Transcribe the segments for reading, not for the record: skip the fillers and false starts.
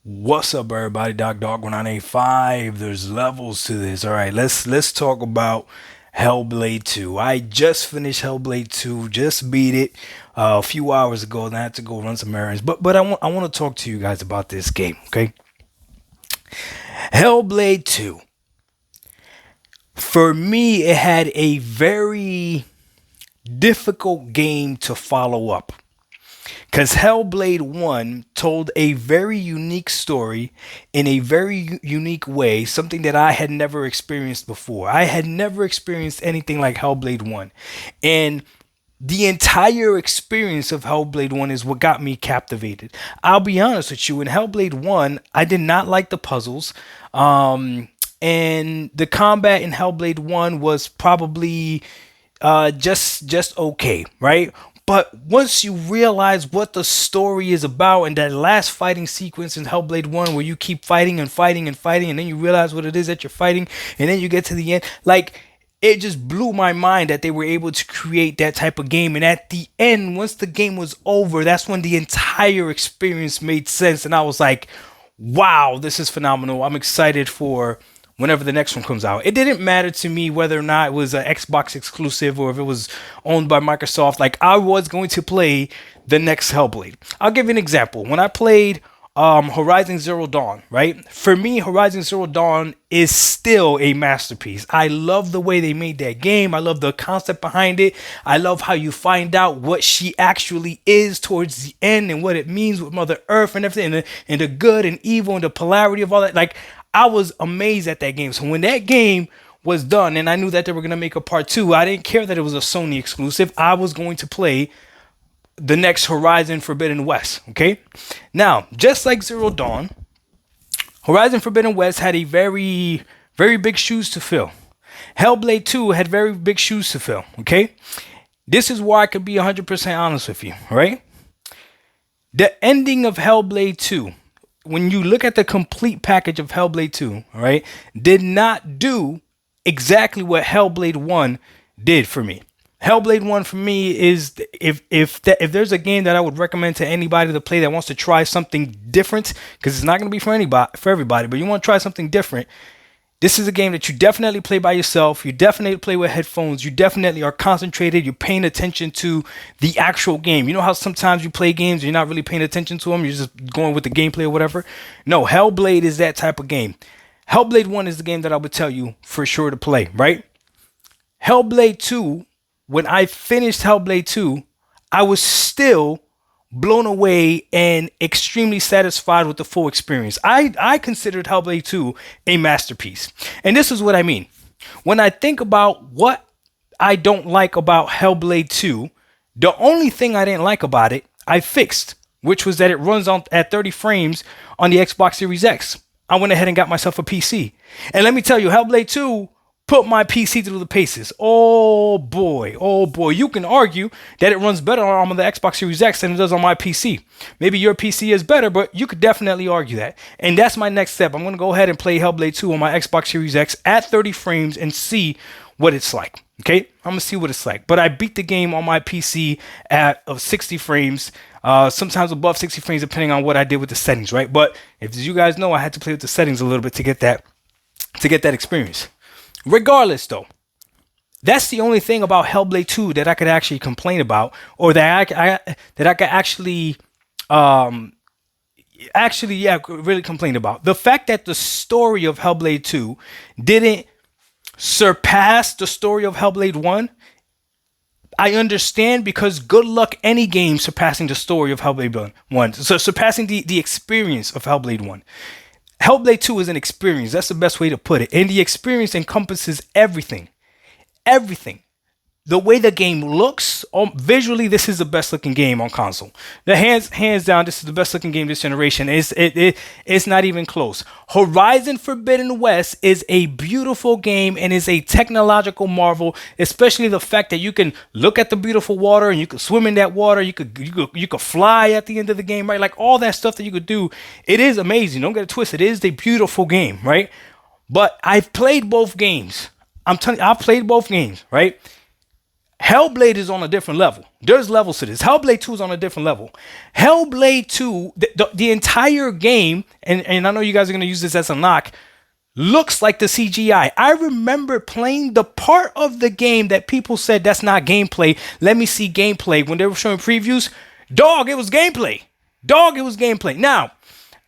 What's up, everybody? Dog 1985. There's levels to this. All right, let's talk about Hellblade 2. I just finished Hellblade 2, just beat it a few hours ago, and I had to go run some errands. But I want to talk to you guys about this game. Okay, Hellblade 2. For me, it had a very difficult game to follow up. Because Hellblade 1 told a very unique story in a very unique way, something that I had never experienced before. I had never experienced anything like Hellblade 1. And the entire experience of Hellblade 1 is what got me captivated. I'll be honest with you, in Hellblade 1, I did not like the puzzles. And the combat in Hellblade 1 was probably just okay, right? But once you realize what the story is about, and that last fighting sequence in Hellblade 1 where you keep fighting and fighting and fighting, and then you realize what it is that you're fighting, and then you get to the end, like, it just blew my mind that they were able to create that type of game. And at the end, once the game was over, that's when the entire experience made sense. And I was like, wow, this is phenomenal. I'm excited for whenever the next one comes out. It didn't matter to me whether or not it was an Xbox exclusive or if it was owned by Microsoft. Like, I was going to play the next Hellblade. I'll give you an example. When I played Horizon Zero Dawn, right? For me, Horizon Zero Dawn is still a masterpiece. I love the way they made that game. I love the concept behind it. I love how you find out what she actually is towards the end and what it means with Mother Earth and everything, and the good and evil and the polarity of all that. Like, I was amazed at that game. So when that game was done and I knew that they were going to make a part two, I didn't care that it was a Sony exclusive. I was going to play the next Horizon Forbidden West. Okay. Now, just like Zero Dawn, Horizon Forbidden West had a very, very big shoes to fill. Hellblade 2 had very big shoes to fill. Okay. This is where I could be 100% honest with you. Right. The ending of Hellblade 2, when you look at the complete package of Hellblade 2, all right, did not do exactly what Hellblade 1 did for me. Hellblade 1 for me is, if there's a game that I would recommend to anybody to play that wants to try something different, because it's not going to be for everybody, but you want to try something different, this is a game that you definitely play by yourself. You definitely play with headphones. You definitely are concentrated. You're paying attention to the actual game. You know how sometimes you play games and you're not really paying attention to them. You're just going with the gameplay or whatever. No, Hellblade is that type of game. Hellblade 1 is the game that I would tell you for sure to play, right? Hellblade 2, when I finished Hellblade 2, I was still blown away and extremely satisfied with the full experience. I considered Hellblade 2 a masterpiece. And this is what I mean. When I think about what I don't like about Hellblade 2, the only thing I didn't like about it, I fixed, which was that it runs on at 30 frames on the Xbox Series X. I went ahead and got myself a PC. And let me tell you, Hellblade 2 put my PC through the paces. Oh boy, oh boy. You can argue that it runs better on the Xbox Series X than it does on my PC. Maybe your PC is better, but you could definitely argue that. And that's my next step. I'm going to go ahead and play Hellblade 2 on my Xbox Series X at 30 frames and see what it's like. Okay, I'm going to see what it's like. But I beat the game on my PC at 60 frames. Sometimes above 60 frames, depending on what I did with the settings, right? But as you guys know, I had to play with the settings a little bit to get that experience. Regardless, though, that's the only thing about Hellblade 2 that I could actually complain about, or that I could really complain about. The fact that the story of Hellblade 2 didn't surpass the story of Hellblade 1, I understand, because good luck any game surpassing the story of Hellblade 1. So surpassing the experience of Hellblade 1. Hellblade 2 is an experience. That's the best way to put it. And the experience encompasses everything. Everything. The way the game looks, visually, this is the best looking game on console. The hands down, this is the best looking game this generation. It's not even close. Horizon Forbidden West is a beautiful game and is a technological marvel, especially the fact that you can look at the beautiful water and you can swim in that water. You could fly at the end of the game, right? Like, all that stuff that you could do. It is amazing. Don't get it twisted. It is a beautiful game, right? But I've played both games. I'm telling you, I've played both games, right? Hellblade is on a different level. There's levels to this. Hellblade 2 is on a different level. Hellblade 2, the entire game, and I know you guys are going to use this as a knock, looks like the CGI. I remember playing the part of the game that people said that's not gameplay. Let me see gameplay. When they were showing previews, dog, it was gameplay. Dog, it was gameplay. Now,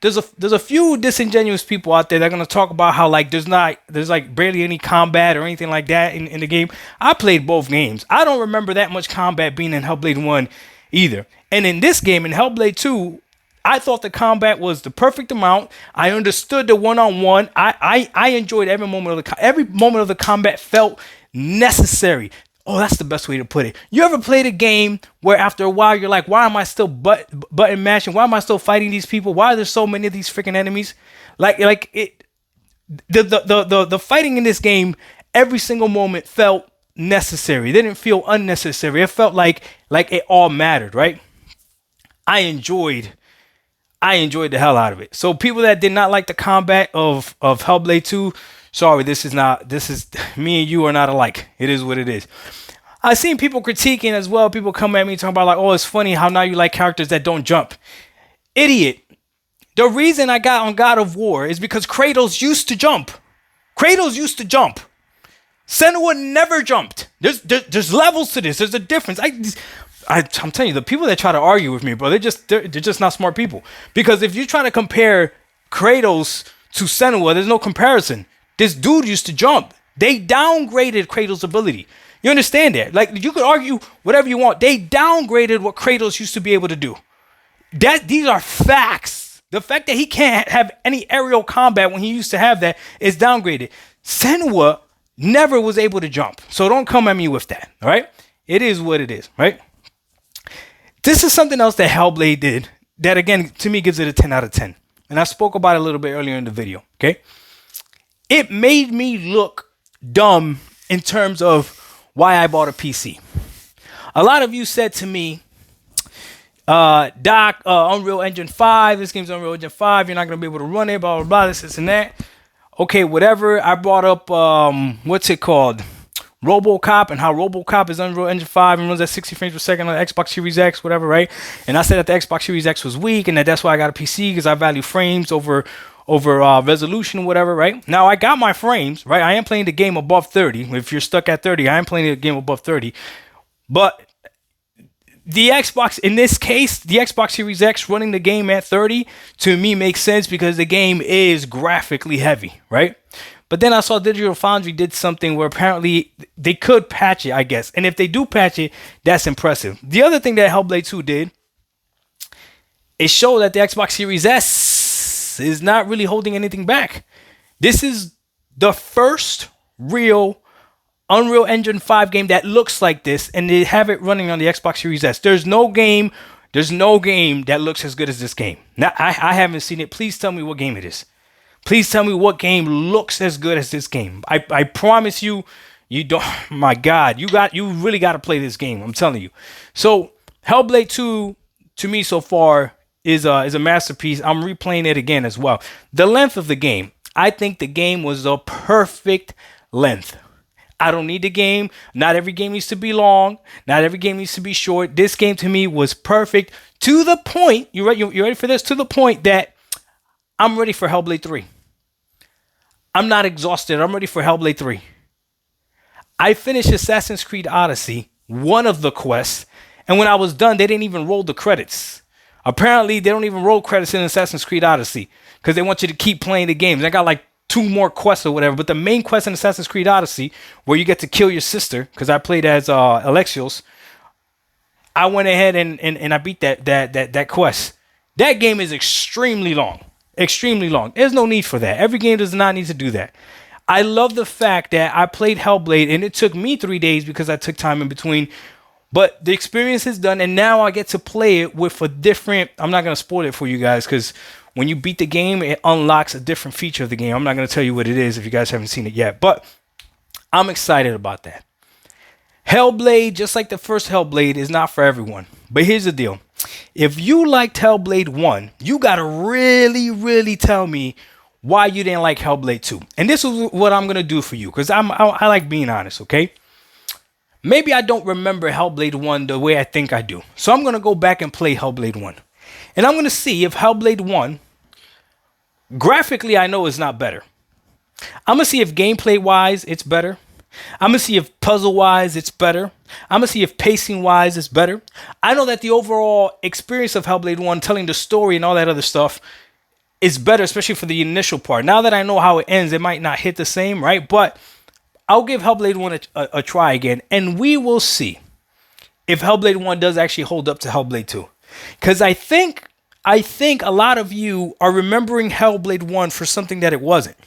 there's a few disingenuous people out there that are gonna talk about how like there's like barely any combat or anything like that in the game. I played both games. I don't remember that much combat being in Hellblade 1 either. And in this game, in Hellblade 2, I thought the combat was the perfect amount. I understood the one-on-one. I enjoyed every moment of the combat felt necessary. Oh, that's the best way to put it. You ever played a game where after a while you're like, why am I still button mashing? Why am I still fighting these people? Why are there so many of these freaking enemies? The fighting in this game, every single moment felt necessary. It didn't feel unnecessary. It felt like it all mattered, right? I enjoyed the hell out of it. So people that did not like the combat of Hellblade 2, sorry, this is me and you are not alike. It is what it is. I've seen people critiquing as well. People come at me talking about like, oh, it's funny how now you like characters that don't jump. Idiot. The reason I got on God of War is because Kratos used to jump. Senua never jumped. There's levels to this. There's a difference. I'm telling you, the people that try to argue with me, bro, they're just not smart people. Because if you're trying to compare Kratos to Senua, there's no comparison. This dude used to jump. They downgraded Kratos' ability. You understand that? Like, you could argue whatever you want. They downgraded what Kratos used to be able to do. These are facts. The fact that he can't have any aerial combat when he used to have that is downgraded. Senua never was able to jump. So don't come at me with that, all right? It is what it is, right? This is something else that Hellblade did that, again, to me gives it a 10 out of 10. And I spoke about it a little bit earlier in the video, okay? It made me look dumb in terms of why I bought a PC. A lot of you said to me, Doc, Unreal Engine 5, this game's Unreal Engine 5, you're not going to be able to run it, blah, blah, blah, this and that. Okay, whatever. I brought up, what's it called? RoboCop, and how RoboCop is Unreal Engine 5 and runs at 60 frames per second on the Xbox Series X, whatever, right? And I said that the Xbox Series X was weak and that's why I got a PC, because I value frames over resolution, whatever, right? Now I got my frames, right? I am playing the game above 30. If you're stuck at 30, I am playing the game above 30. But the Xbox, in this case, the Xbox Series X running the game at 30 to me makes sense because the game is graphically heavy, right? But then I saw Digital Foundry did something where apparently they could patch it, I guess. And if they do patch it, that's impressive. The other thing that Hellblade 2 did, it showed that the Xbox Series S is not really holding anything back. This is the first real Unreal Engine 5 game that looks like this, and they have it running on the Xbox Series S. There's no game that looks as good as this game. Now, I haven't seen it. Please tell me what game it is. Please tell me what game looks as good as this game. I promise you, you don't. My God, you really got to play this game. I'm telling you. So Hellblade 2 to me so far is a masterpiece. I'm replaying it again as well. The length of the game, I think the game was the perfect length. I don't need the game. Not every game needs to be long. Not every game needs to be short. This game to me was perfect to the point. You ready for this? To the point that I'm ready for Hellblade 3. I'm not exhausted. I'm ready for Hellblade 3. I finished Assassin's Creed Odyssey, one of the quests, and when I was done, they didn't even roll the credits. Apparently, they don't even roll credits in Assassin's Creed Odyssey because they want you to keep playing the games. I got like 2 more quests or whatever, but the main quest in Assassin's Creed Odyssey, where you get to kill your sister, because I played as Alexios, I went ahead and I beat that quest. That game is extremely long. Extremely long. There's no need for that. Every game does not need to do that. I love the fact that I played Hellblade and it took me 3 days because I took time in between. But the experience is done, and now I get to play it with a different... I'm not going to spoil it for you guys because when you beat the game, it unlocks a different feature of the game. I'm not going to tell you what it is if you guys haven't seen it yet. But I'm excited about that. Hellblade, just like the first Hellblade, is not for everyone. But here's the deal. If you liked Hellblade 1, you got to really, really tell me why you didn't like Hellblade 2. And this is what I'm going to do for you because I like being honest, okay? maybe I don't remember Hellblade 1 the way I think I do. So I'm going to go back and play Hellblade 1. And I'm going to see if Hellblade 1, graphically, I know is not better. I'm going to see if gameplay wise it's better. I'm going to see if puzzle wise it's better. I'm going to see if pacing wise it's better. I know that the overall experience of Hellblade 1, telling the story and all that other stuff, is better, especially for the initial part. Now that I know how it ends, it might not hit the same, right? But I'll give Hellblade 1 a try again, and we will see if Hellblade 1 does actually hold up to Hellblade 2. Because I think a lot of you are remembering Hellblade 1 for something that it wasn't.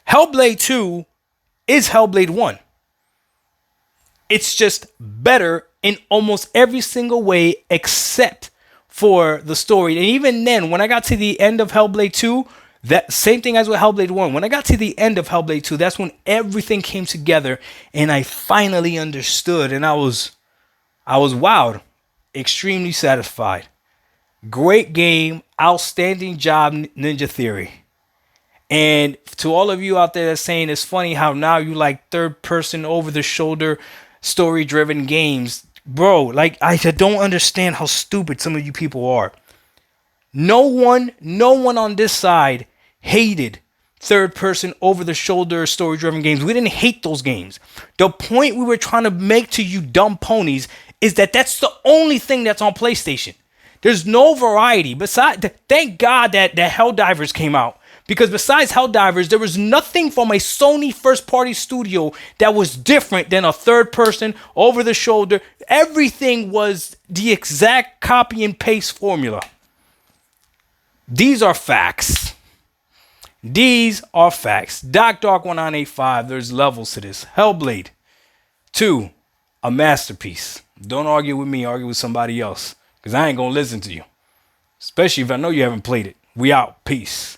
Hellblade 2 is Hellblade 1. It's just better in almost every single way except for the story. And even then, when I got to the end of Hellblade 2, that same thing as with Hellblade 1. When I got to the end of Hellblade 2, that's when everything came together and I finally understood, and I was wowed, extremely satisfied. Great game, outstanding job, Ninja Theory. And to all of you out there that's saying it's funny how now you like third person over the shoulder story driven games, bro, like I don't understand how stupid some of you people are. No one on this side hated third person over the shoulder story driven games. We didn't hate those games. The point we were trying to make to you dumb ponies is that that's the only thing that's on PlayStation. There's no variety. Besides, thank God that Helldivers came out. Because besides Helldivers, there was nothing from a Sony first-party studio that was different than a third-person, over-the-shoulder. Everything was the exact copy and paste formula. These are facts. These are facts. Dark 1985, there's levels to this. Hellblade 2, a masterpiece. Don't argue with me, argue with somebody else. Because I ain't going to listen to you. Especially if I know you haven't played it. We out. Peace.